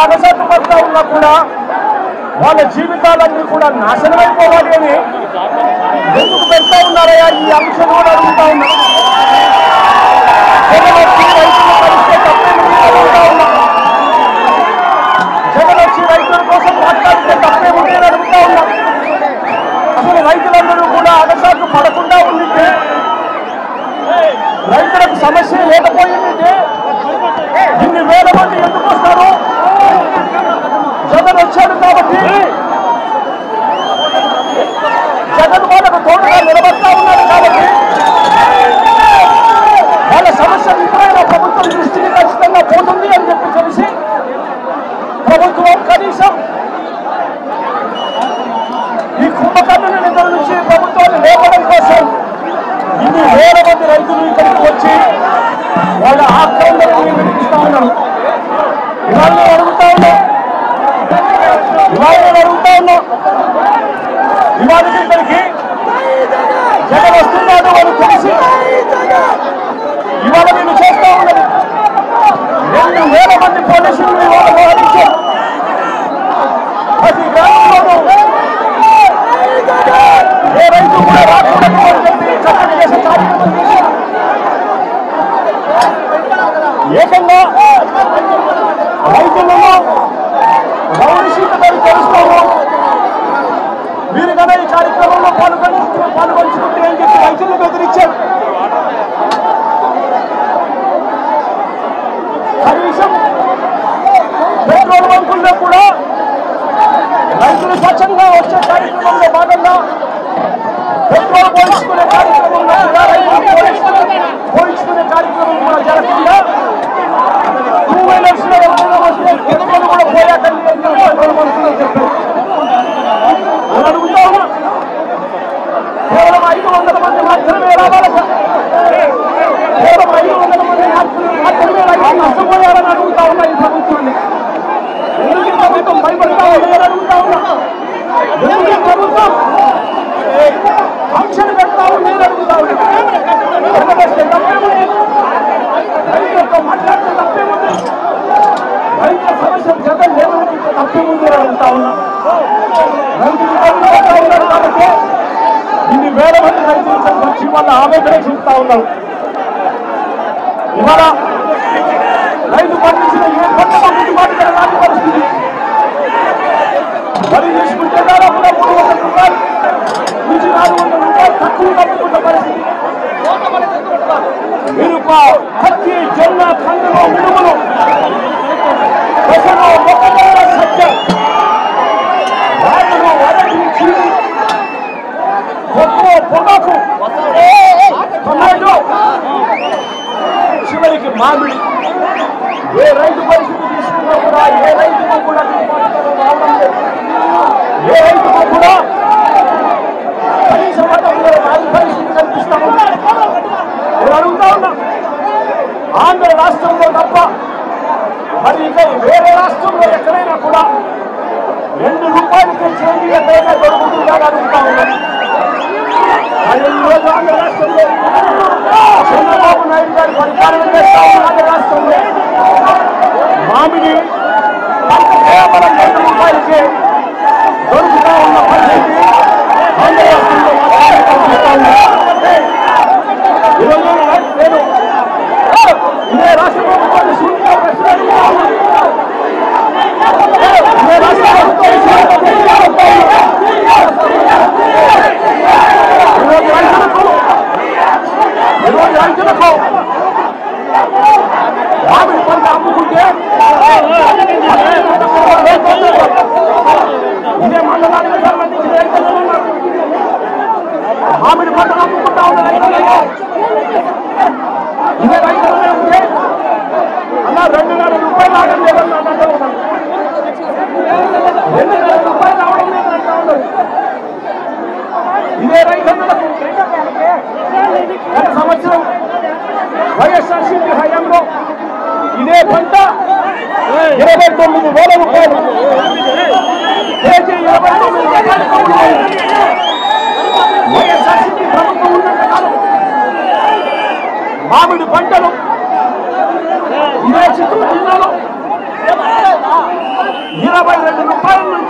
అగసట్టు పడుతూ ఉన్నా కూడా వాళ్ళ జీవితాలన్నీ కూడా నాశనమైపోవాలి అని ఎందుకు పెడతా ఉన్నారయ్యా? ఈ అంశం కూడా అడుగుతా ఉన్నా. జగన్ వచ్చి రైతులు కలిస్తే తప్పేమిటి అడుగుతా ఉన్నా. జగన్ వచ్చి రైతుల కోసం మాట్లాడితే తప్పేమిటి అని అడుగుతా ఉన్నా. అసలు రైతులందరూ కూడా అగసాట్లు పడకుండా ఉండింటే, రైతులకు సమస్య లేకపోయిందంటే ఇన్ని వేల మంది ఎందుకు వస్తారు? జగన్ వచ్చాడు కాబట్టి జగన్ వాళ్ళకు తోడుగా నిలబడతా ఉన్నారు కాబట్టి వాళ్ళ సమస్య ఇప్పుడైనా ప్రభుత్వం దృష్టికి ఖచ్చితంగా పోతుంది అని చెప్పి తెలిసి ప్రభుత్వం కనీసం ఈ కుంభకర్ణుల నిధుల నుంచి ప్రభుత్వాన్ని లేపడం కోసం ఇన్ని వేల మంది రైతులు ఇక్కడికి వచ్చి వాళ్ళ ఆక్రమణని వినిపిస్తా ఉన్నారు. ఇవాళ అడుగుతా ఉన్నాం, ఇవాళ ఇక్కడికి జగన్ వస్తున్నాడు అని తెలిసి ఇవాళ నేను చేస్తా ఉన్నది 2,000 మంది పోలీసులు ఇవాళ మోహరించారు. ప్రతి గ్రామంలోనూ ఏ రైతు కూడా రాకూడదు అని చెప్పి చట్టం చేసే కార్యక్రమం చేశారు. ఏకంగా రైతులను రౌడీ షీట్లను తెలుస్తాము, మీరు కదా ఈ కార్యక్రమంలో పాల్గొంచుకుంటే అని చెప్పి రైతులను బెదిరించారు. కనీసం పెట్రోల్ బంకుల్లో కూడా రైతులు స్వచ్ఛంగా వచ్చే కార్యక్రమంలో భాగంగా పెట్రోల్ పోయించుకునే కార్యక్రమంలో కూడా రైతులు పోయించుకునే కార్యక్రమం కూడా జరగకుండా 2 వీలర్స్ లో వస్తే పెట్రోల్ కూడా పోయాకని పెట్రోల్ బంకుల్లో చెప్పారు. అని అడుగుతా ఉన్నా, కేవలం 500 మంది మాత్రమే రావాలట, కేవలం 500 మంది మాత్రమే రైతులు నష్టపోయారని అడుగుతా ఉన్నా. ఈ ప్రభుత్వాన్ని ఎందుకు ఈ ప్రభుత్వం భయపడతా ఉన్నాయని అడుగుతా ఉన్నా. ఎందుకు ఈ ప్రభుత్వం ఆంక్షలు పెడతా ఉన్నాయని అడుగుతా ఉన్నా. తప్పేముంది? రైతులతో మాట్లాడితే తప్పేముంది? రైతుల సమస్య జగన్ లేవని తప్పేముంది అని అడుగుతా ఉన్నా. రైతులు పడుతూ ఉన్నారు కాబట్టి ఇన్ని వేల మంది రైతులు వచ్చి వాళ్ళ ఆవేదన చూపుతా ఉన్నారు. ఇవాళ రైతు పండించిన ఏ పంట గిట్టుబాటు రాని పరిస్థితి. వరి తీసుకుంటే దాదాపుగా 300 రూపాయలు నుంచి 400 రూపాయలు తక్కువ కట్టుకున్న పరిస్థితి. మిరప, పత్తి, జొన్న, కందులు, మినుములు, పెసలు, మొక్కజొన్న, సజ్జ, రాగులు, అరటి, చీని, కొత్త, పొగాకు, టొమాటో, చివరికి మామిడి. ఏ రైతు పరిస్థితి తీసుకున్నా కూడా ఏ రైతుకు కూడా రావడం లేదు. ఏ రైతుకు కూడా కనీస మతంలో పరిస్థితి కనిపిస్తా ఉంది. నేను అడుగుతా ఉన్నా, ఆంధ్ర రాష్ట్రంలో తప్ప మరి ఇక వేరే రాష్ట్రంలో ఎక్కడైనా కూడా 2 రూపాయలకి చేంజ్ ఎక్కడైనా దొరుకుతుందా అని అడుగుతా ఉన్నాను. కానీ ఈరోజు ఆంధ్ర రాష్ట్రంలో చంద్రబాబు నాయుడు గారి పరిపాలన చేస్తా ఉన్న ఆంధ్ర రాష్ట్రంలో మామిడి కేవలం 2 రూపాయలకి దొరుకుతా ఉన్న పరిస్థితి ఆంధ్ర రాష్ట్రంలో కనిపిస్తా ఉంది. ఈరోజు నేను ఇదే రాష్ట్ర ప్రభుత్వాన్ని సూటిగా ప్రశ్న అడుగుతా ఉన్నాను. ఇదే రాష్ట్ర ప్రభుత్వాన్ని సూటిగా ప్రశ్న అడుగుతా ఉన్నాను. ఈరోజు రైతులకు మామిడి పంట అమ్ముకుంటే ఇదే మండలానికి సంబంధించిన రైతులు ఉన్నారు. మామిడి పంటలు అమ్ముకుంటా ఉన్న రైతులు ఇదే రైతులనే ఉంటే అలా 2,000 రూపాయలు రావడం లేదని అంటూ ఉన్నారు. 2,000 రూపాయలు రావడం లేదని అంటూ ఉన్నారు. ఇదే రైతులకు గత సంవత్సరం వైఎస్ఆర్సీపీ హయాంలో ఇదే పంట 29,000 రూపాయలు, కేజీ 29,000 రూపాయలు. వైఎస్ఆర్సీపీ ప్రభుత్వం ఉన్నంత కాలం మామిడి పంటలు ఇదే చిత్తూరు జిల్లాలో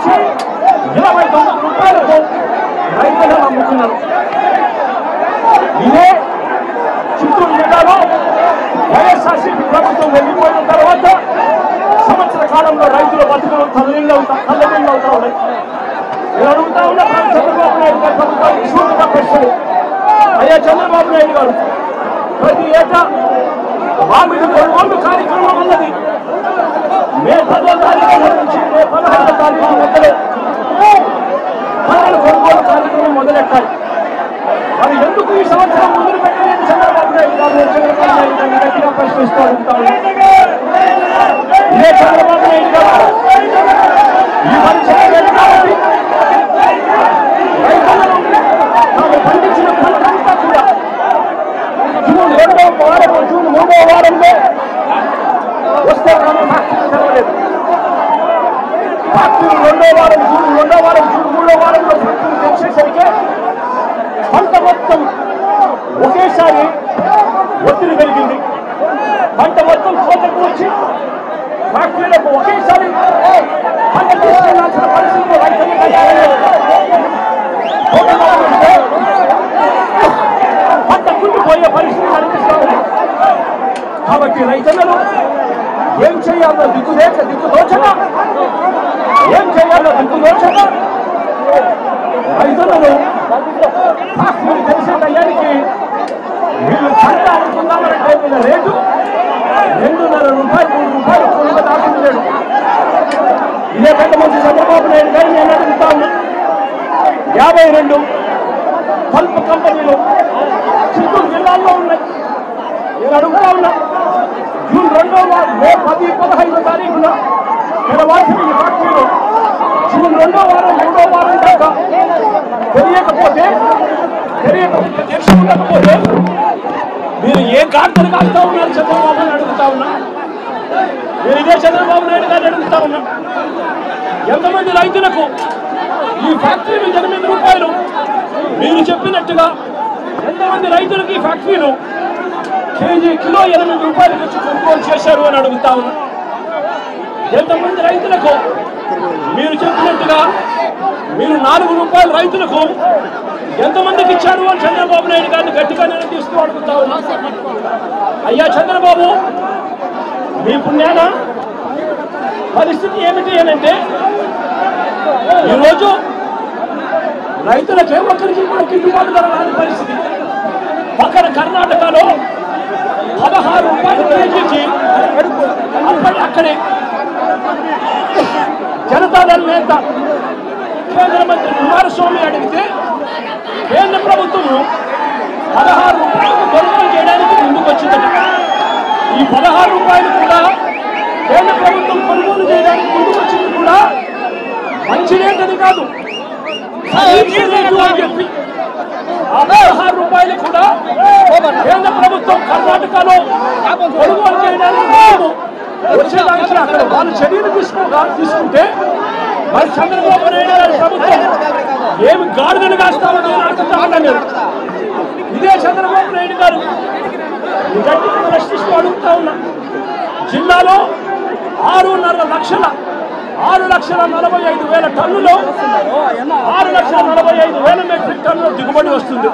నుంచి 29 రూపాయలకు రైతులను అమ్ముతున్నారు. ఇదే చిత్తూరు జిల్లాలో వైఎస్ఆర్సీపీ ప్రభుత్వం వెళ్ళిపోయిన తర్వాత సంవత్సర కాలంలో రైతుల బతుకులు తల్లడిల్లుతా ఉన్నాయి. నేను అడుగుతా ఉన్నా చంద్రబాబు నాయుడు గారి ప్రభుత్వానికి సూటిగా ప్రశ్నలు. అయ్యా చంద్రబాబు నాయుడు గారు, ప్రతి ఏటా మామిడి కొనుగోలు కార్యక్రమం ఉన్నది. మే 10వ తారీఖు నుంచి మే 16వ తారీఖు మధ్యలో పంటల కొనుగోలు కార్యక్రమం మొదలెట్టాలి. మరి ఎందుకు ఈ సంవత్సరం మొదలు పెట్టలేదు చంద్రబాబు నాయుడు గారు? చంద్రబాబు నాయుడు గారిని గట్టిగా ప్రశ్నిస్తూ ఉంటాము. ఇదే చంద్రబాబు నాయుడు గారు ఈ పని చేయలేదు కాబట్టి రైతులను తాము పండించిన పంటంతా కూడా జూన్ 2వ వారం, జూన్ 3వ వారంలో వస్తే కానీ ఫ్యాక్టరీ తెరవలేదు. ఫ్యాక్టరీ 2వ వారం, జూన్ 2వ వారం, జూన్ 3వ వారంలో ఫ్యాక్టరీ తెచ్చేసరికి పంట మొత్తం ఒకేసారి ఒత్తిడి పెరిగింది. పంట మొత్తం కోతకు వచ్చి ఫ్యాక్టరీలకు ఒకేసారి పంట తీసుకెళ్లాల్సిన పరిస్థితులు రైతులు పంట కుండిపోయే పరిస్థితి కనిపిస్తా ఉంది. కాబట్టి రైతులను ఏం చేయాలో దిక్కుదోచక రైతులను ఫ్యాక్టరీ తెలిసే టయానికి వీళ్ళు పంట అనుకున్నామంటే వీళ్ళ రేటు 2.5 రూపాయలు 3 రూపాయలు కొనుగోలు దాచుకున్నాడు. ఇదే పెద్ద మంచి చంద్రబాబు నాయుడు గారిని నేను అడుగుతా ఉన్నా. 52 పల్ప్ కంపెనీలు చిత్తూరు జిల్లాల్లో ఉన్నాయి. నేను అడుగుతా ఉన్నా, జూన్ 2వ వారం, మే 10, 15 తారీఖున తెరవాల్సిన ఈ ఫ్యాక్టరీలో జూన్ 2వ వారం, 3వ వారం దాకా తెలియకపోతే మీరు ఏ గార్తలు కాస్తా ఉన్నారు చంద్రబాబు నాయుడు అడుగుతా ఉన్నా. నేను ఇదే చంద్రబాబు నాయుడు గారిని అడుగుతా ఉన్నా. ఎంతమంది రైతులకు ఈ ఫ్యాక్టరీలు 8 రూపాయలు మీరు చెప్పినట్టుగా ఎంతమంది రైతులకు ఈ ఫ్యాక్టరీలు కిలో 8 రూపాయలకు వచ్చి కొనుగోలు చేశారు అని అడుగుతా ఉన్నా. ఎంతమంది రైతులకు మీరు చెప్పినట్టుగా మీరు 4 రూపాయలు రైతులకు ఎంతమందికి ఇచ్చారు అని చంద్రబాబు నాయుడు గారిని గట్టిగా నిలదీస్తూ అడుగుతా ఉన్నా. అయ్యా చంద్రబాబు, మీ పుణ్యాన పరిస్థితి ఏమిటి అనంటే ఈరోజు రైతులకే ఒక్కరికి కూడా గిట్టుబాటు ధర రాని పరిస్థితి. పక్కన కర్ణాటకలో 16 రూపాయలు కేజీకి అక్కడే జనతాదళ నేత కేంద్ర మంత్రి కుమారస్వామి అడిగితే కేంద్ర ప్రభుత్వం 16 రూపాయలకు కొనుగోలు చేయడానికి ముందుకు వచ్చిందట. ఈ 16 రూపాయలు కూడా కేంద్ర ప్రభుత్వం కొనుగోలు చేయడానికి ముందుకు వచ్చింది కూడా మంచి రేటని కాదు, అని చెప్పి ఆ 16 రూపాయలు కూడా కేంద్ర ప్రభుత్వం కర్ణాటకలో కొనుగోలు చేయడానికి వచ్చేదానికి అక్కడ వాళ్ళు చర్యలు తీసుకుంటే మరి చంద్రబాబు నాయుడు గారి ప్రభుత్వం ఏమి గాడిదలు కాస్తామని అడుగుతామన్నారు. ఇదే చంద్రబాబు నాయుడు గారు గట్టిగా ప్రశ్నిస్తూ అడుగుతా ఉన్నా. జిల్లాలో 6,45,000 టన్నులు 6,45,000 మెట్రిక్ టన్నుల దిగుబడి వస్తుంది.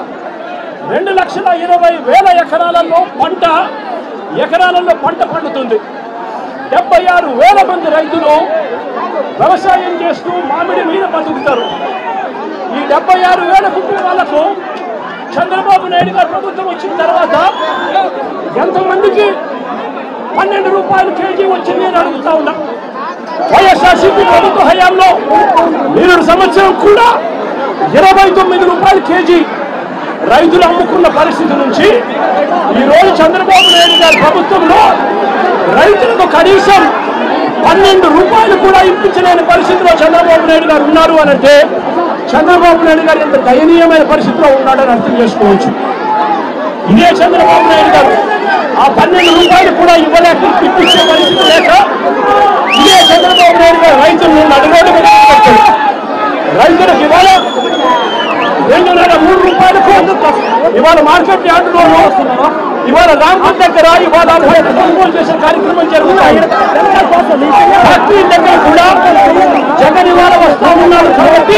2,20,000 ఎకరాలలో పంట పండుతుంది. 76,000 మంది రైతులు వ్యవసాయం చేస్తూ మామిడి మీద బతుకుతారు. ఈ 76,000 కుటుంబాలకు చంద్రబాబు నాయుడు గారు ప్రభుత్వం వచ్చిన తర్వాత ఎంతమందికి 12 రూపాయలు కేజీ వచ్చింది అని అడుగుతా ఉన్నా. వైఎస్ఆర్సీపీ ప్రభుత్వ హయాంలో 2 సంవత్సరం కూడా 29 రూపాయలు కేజీ రైతులు అమ్ముకున్న పరిస్థితి నుంచి ఈరోజు చంద్రబాబు నాయుడు గారి ప్రభుత్వంలో రైతులకు కనీసం 12 రూపాయలు కూడా ఇప్పించలేని పరిస్థితిలో చంద్రబాబు నాయుడు గారు ఉన్నారు అనంటే చంద్రబాబు నాయుడు గారు ఎంత దయనీయమైన పరిస్థితిలో ఉన్నాడని అర్థం చేసుకోవచ్చు. ఇదే చంద్రబాబు నాయుడు గారు ఆ 12 రూపాయలు కూడా ఇవ్వలేక ఇప్పించే పరిస్థితి లేక ఇదే చంద్రబాబు నాయుడు గారు రైతులను నడుగోడు రైతులకు ఇవాళ 2.5-3 రూపాయలకు ఇవాళ మార్కెట్ యార్డులోనూ ఇవాళ రాంపూర్ దగ్గర ఇవాళ కొనుగోలు చేసే కార్యక్రమం జరుగుతాయి. ఫ్యాక్టరీ దగ్గర కూడా జగన్ ఇవాళ ఉన్నాడు కాబట్టి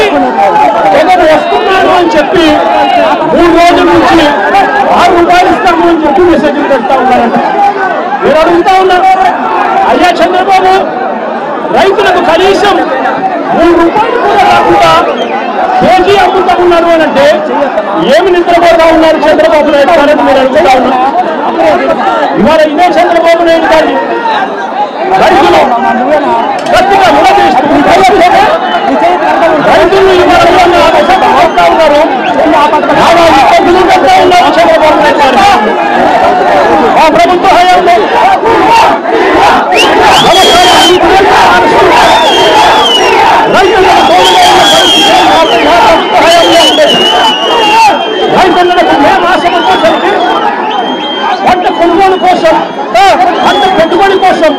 జగన్ వస్తున్నాడు అని చెప్పి 3 రోజుల నుంచి 6 రూపాయలు ఇస్తాము అని చెప్పి మెసేజ్లు పెడతా ఉన్నారంట. మీరు అడుగుతా ఉన్నారు, అయ్యా చంద్రబాబు రైతులకు కనీసం 3 రూపాయలు కూడా రాకుండా కేజీ అమ్ముతా ఉన్నారు అని అంటే ఏమి నిద్రపోతా ఉన్నారు చంద్రబాబు నాయుడు గారు మీరు అడుగుతా ఉన్నారు. ఇవాళ ఇదే చంద్రబాబు నాయుడు గారు రైతులు గట్టిగా నిలదీస్తూ రైతులు ఇవాళ అవుతా ఉన్నారు, ఇబ్బందులు పెడతా ఉన్నారు చంద్రబాబు నాయుడు గారు. ఆ ప్రభుత్వ హయాంలో రైతులకు మే మాసం వచ్చేసరికి పంట కొనుగోలు కోసం, పంట పెట్టుబడి కోసం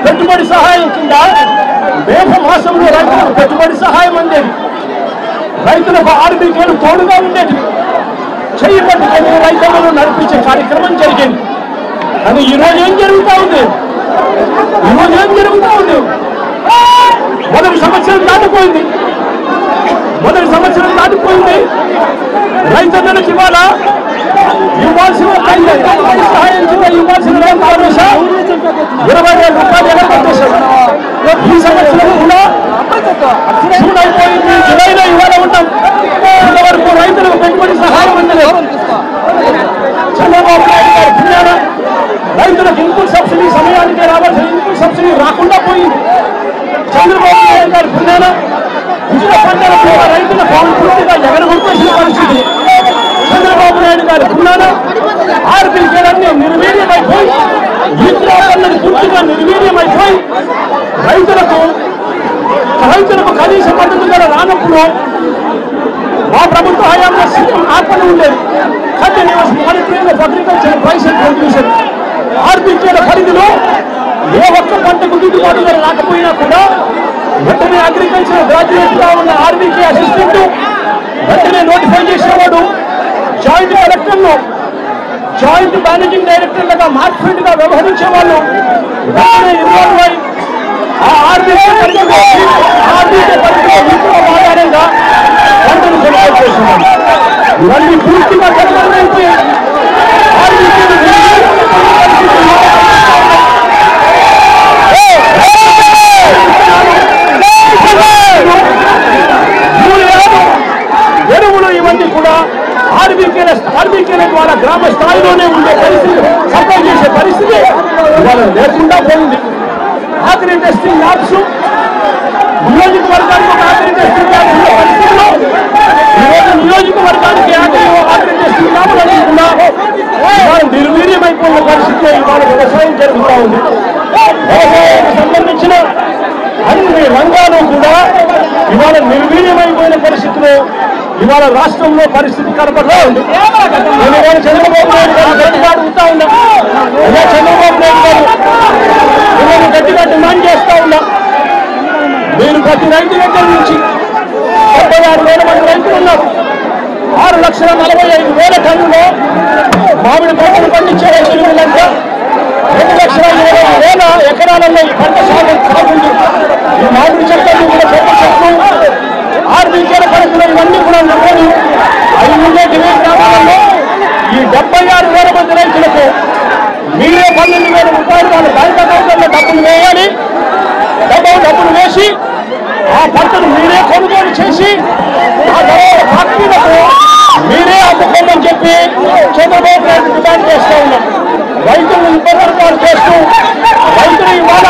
పెట్టుబడి సహాయం కింద మేఘ మాసంలో రైతులకు పెట్టుబడి సహాయం అందేది. రైతులకు ఆర్బీకేలు తోడుగా ఉండేది. చెయ్యి పట్టుకొని రైతులను నడిపించే కార్యక్రమం జరిగింది. కానీ ఈరోజు ఏం జరుగుతూ ఉంది? మొదటి సంవత్సరం దాటిపోయింది. రైతులకు ఇవాళ ఇవ్వాల్సిన సహాయం కింద ఇవ్వాల్సిన భరోసా 20,000 రూపాయలు ఎగరగొట్టేశారు. ఈ సంవత్సరం కూడా జూన్ అయిపోయింది, జూలైలో ఇవాళ ఉంటాం. ఇంతవరకు రైతులకు పెట్టుబడి సహాయం అందలేదు. చంద్రబాబు నాయుడు గారు పుణ్యాన రైతులకు ఇన్పుట్ సబ్సిడీ సమయానికి రావాల్సిన ఇన్పుట్ సబ్సిడీ రాకుండా పోయింది. చంద్రబాబు నాయుడు గారు పుణ్యాన ఉచిత పంటల కూడా రైతుల పూర్తిగా ఎగరగొట్టేసిన పరిస్థితి. చంద్రబాబు నాయుడు గారి పుణ్యాన ఆర్బీకేలన్నీ నిర్వీర్యమైపోయి, ఇంట్లో పనులు పూర్తిగా నిర్వీర్యమైపోయి రైతులకు కనీస మద్దతు ధర రానప్పుడు మా ప్రభుత్వ హయాంలో సీఎం ఆత్మలు ఉండేది. Continuous monitoring of agriculture price and producer ఆర్బీకేల పరిధిలో ఏ ఒక్క పంటకు గిట్టుబాటు ధర రాకపోయినా కూడా వెంటనే అగ్రికల్చర్ గ్రాడ్యుయేట్ గా ఉన్న ఆర్బీకే అసిస్టెంట్ వెంటనే నోటిఫై చేసేవాడు. జాయింట్ కలెక్టర్లు, జాయింట్ మేనేజింగ్ డైరెక్టర్లుగా మార్కెట్ గా వ్యవహరించే వాళ్ళు వెంటనే ఇన్వాల్వ్ అయి ఆ ఆర్బీకే పరిధిలో ఆధారంగా పంటను కొనుగోలు చేస్తున్నారు. ఇవన్నీ పూర్తిగా జరగాలంటే ఎరువులు ఇవన్నీ కూడా ఆర్బీకేల ద్వారా గ్రామ స్థాయిలోనే ఉండే పరిస్థితి, సప్లై చేసే పరిస్థితి ఇవాళ లేకుండా పోయింది. ఆగ్రి టెస్టింగ్ ల్యాబ్స్ నియోజకవర్గానికి ఒక ఆగ్రి టెస్టింగ్ ల్యాబ్స్ ఉన్న పరిస్థితిలో ఈరోజు నియోజకవర్గానికి ఆగ్రి టెస్టింగ్ ల్యాబ్లు కూడా ఇవాళ నిర్వీర్యమైపోయిన పరిస్థితిలో ఇవాళ వ్యవసాయం జరుగుతూ ఉంది. వ్యవసాయానికి సంబంధించిన అన్ని రంగాలు కూడా ఇవాళ నిర్వీర్యమైపోయిన పరిస్థితిలో ఇవాళ రాష్ట్రంలో పరిస్థితి కనపడతా ఉంది. నేను ఇవాళ చంద్రబాబు నాయుడు గారు గట్టిగా అడుగుతా ఉన్నా, అదే చంద్రబాబు నాయుడు గారు నేను గట్టిగా డిమాండ్ చేస్తా ఉన్నా, మీరు ప్రతి రైతు దగ్గర నుంచి 76,000 మంది రైతులు ఉన్నారు. 6,45,000 టన్నులో మామిడి పంటలు పండించే రైతులు ఉన్నంత 2,20,000 ఎకరాలలో ఈ పంట సాగుంది. ఈ మామిడి చెట్లను కూడా పెద్ద చెట్లు ఆర్బీకేల పరిధిలో ఇవన్నీ కూడా నమ్మని 5 గ్రామాలలో ఈ 76,000 మంది రైతులకు మీరే 12,000 రూపాయలు వాళ్ళ బ్యాంక్ అకౌంట్లలో డబ్బులు వేయాలి. డబ్బులు వేసి ఆ పంటను మీరే కొనుగోలు చేసి ఆ ధర ఫ్యాక్టరీలకు మీరే అమ్ముకోమని చెప్పి చంద్రబాబు నాయుడు డిమాండ్ చేస్తూ ఉన్నాం. రైతులను ఇబ్బందులు చేస్తూ రైతులు ఇవాళ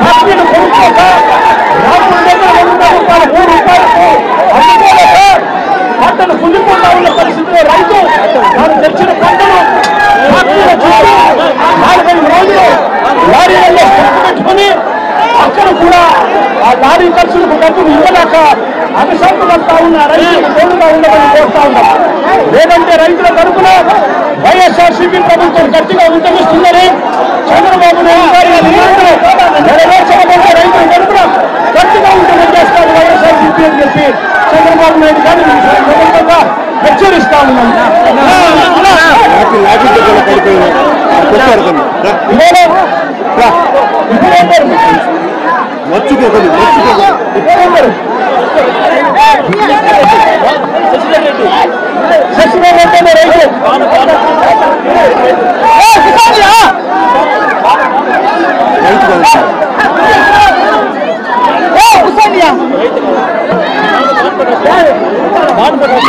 ఫ్యాక్టరీని కొనుక్కోక రాష్ట్రం దగ్గర 200 రూపాయలు 3 రూపాయలకు అమ్ముకోలేక పంటను కుళ్ళిపోతా ఉన్న పరిస్థితిలో రైతు తాను తెచ్చిన పంటను ఫ్యాక్టరీల చుట్టూ 4-5 రోజులు లారీలలో పెట్టుకుని అక్కడ కూడా ఆ లారీ ఖర్చులకు డబ్బులు ఇవ్వలేక అభిశాంతి పడతా ఉన్న రైతులకు తోడుగా ఉండమని కోరుతా ఉన్నాం. లేదంటే రైతుల తరఫున వైఎస్ఆర్సీపీ ప్రభుత్వం గట్టిగా ఉద్యమిస్తుందని చంద్రబాబు నాయుడు గారి నెరవేర్చకపోతే రైతుల తరఫున గట్టిగా ఉద్యమం చేస్తారు వైఎస్ఆర్సీపీ అని చెప్పి చంద్రబాబు నాయుడు గారిని ప్రభుత్వంగా హెచ్చరిస్తా ఉన్నాం. మర్చిపోకండి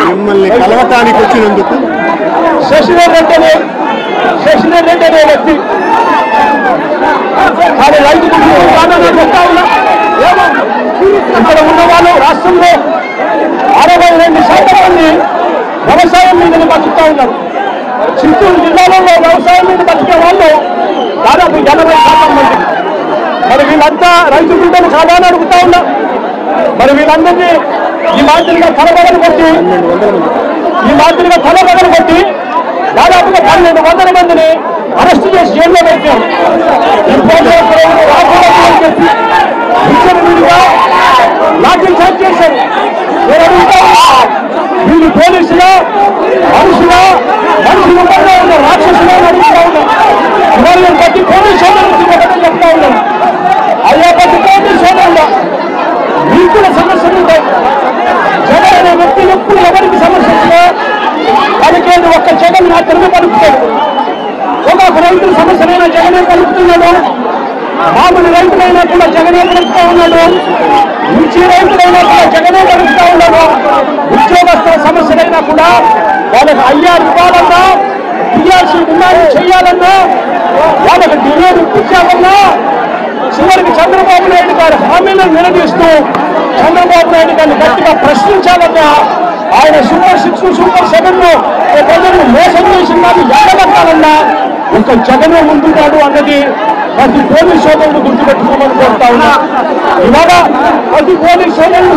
మిమ్మల్ని కలవటానికి వచ్చినందుకు శశిధర్ రెడ్డి అనే వ్యక్తి కానీ రైతు చెప్తా ఉన్నా ఇక్కడ ఉన్న వాళ్ళు రాష్ట్రంలో 62% మంది వ్యవసాయం మీద బతుకుతా ఉన్నారు. చిత్తూరు జిల్లాలో వ్యవసాయం మీద బతికే వాళ్ళు దాదాపు 80% మంది. మరి వీళ్ళంతా రైతు బిడ్డలు సాధారణ అడుగుతా ఉన్నా. మరి వీళ్ళందరినీ ఈ మాదిరిగా తలబగలు కొట్టి దాదాపుగా 1200 మందిని అరెస్ట్ చేసి జైల్లో పెట్టారు. లాఠీ చార్జ్ చేశారు. నేను అడుగుతా వీళ్ళు పోలీసులా మనుషులు ఉన్న రాక్షసులు అడుగుతా ఉన్నా. వాళ్ళని బట్టి పోలీసు సోదరులు చెప్తా ఉన్నాను. అయ్యా బట్టి పోలీసు సోదరులు మీకు కూడా సమస్యలు ఉంటాయి. జగన్ అనే వ్యక్తి ఎప్పుడు ఎవరికి సమస్య వచ్చినా పలికేది ఒక్క జగన్ మాత్రమే పలుకుతాడు. ఒక రైతుల సమస్యలైనా జగనే పలుకుతున్నాడు. మామూలు రైతులైనా కూడా జగనే పలుకుతా ఉన్నాడు. మిర్చి రైతులైనా కూడా జగనే పలుకుతా ఉన్నాడు. ఉద్యోగస్తుల సమస్యలైనా కూడా వాళ్ళకి అయ్యారు ఇవ్వాలన్నా, టీఆర్సీ డిమాండ్ చేయాలన్నా, వాళ్ళకి డిమాండ్ ఇప్పించాలన్నా చివరికి చంద్రబాబు నాయుడు గారి హామీలను నిలదీస్తూ చంద్రబాబు నాయుడు గారిని గట్టిగా ప్రశ్నించాలన్నా, ఆయన సూపర్ 6 సూపర్ 7 ప్రజలను మోసం చేసిన వాళ్ళు ఎక్కడెక్కాలన్నా ఒక జగనే ముందున్నాడు అన్నది ప్రతి పోలీస్ సోదరుడు గుర్తుపెట్టుకోమని కోరుతా ఉన్నా. ఇవాళ ప్రతి పోలీస్ సోదరుడు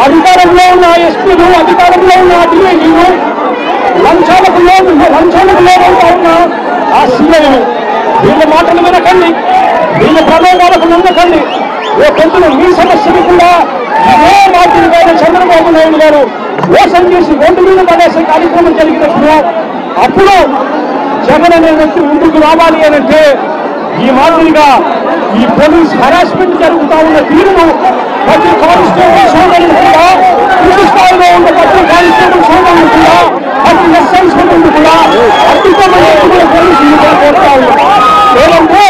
అధికారంలో ఉన్న ఎస్పీలు, అధికారంలో ఉన్న డిఐజీలు, లంచాలకు లోపడుతా ఉన్న ఆ సీఐలు వీళ్ళ మాటలు వినకండి, వీళ్ళ ప్రలోభాలకు నమ్మకండి. పొద్దున మీ సమస్యలు కూడా ఇదే మాదిరిగానే చంద్రబాబు నాయుడు గారు మోసం చేసి రోడ్డు మీద పడేసే కార్యక్రమం జరిగినప్పుడు అప్పుడు జగన్ అనే వ్యక్తి ముందుకు రావాలి అనంటే ఈ మాదిరిగా ఈ పోలీస్ హరాస్మెంట్ జరుగుతూ ఉన్న తీరును ప్రతి కానిస్టేబుల్ సోదరులు కూడా, పూర్తి స్థాయిలో ఉన్న ప్రతి కానిస్టేబుల్ సోదరులు కూడా, ప్రతి ఎస్ఐ సోదరులు కూడా అద్భుతమైన పోలీసులు కోరుతా ఉన్నారు. ఏదంటే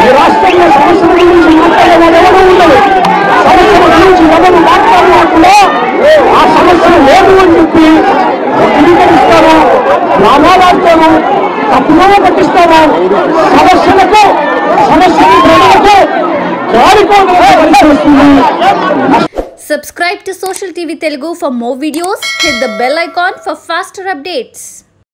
ఈ రాష్ట్రంలో సమస్యల గురించి మాట్లాడేవాడు ఎవరు ఉండదు. సమస్యల గురించి ఎవరు మాట్లాడినప్పుడు ఆ సమస్యలు లేదు అని చెప్పి ధృవీకరిస్తాము, రామాలాడతాము, తప్పులో పట్టిస్తాము. సమస్యలకు ప్రజలకు Subscribe to Social TV Telugu for more videos. Hit the bell icon for faster updates.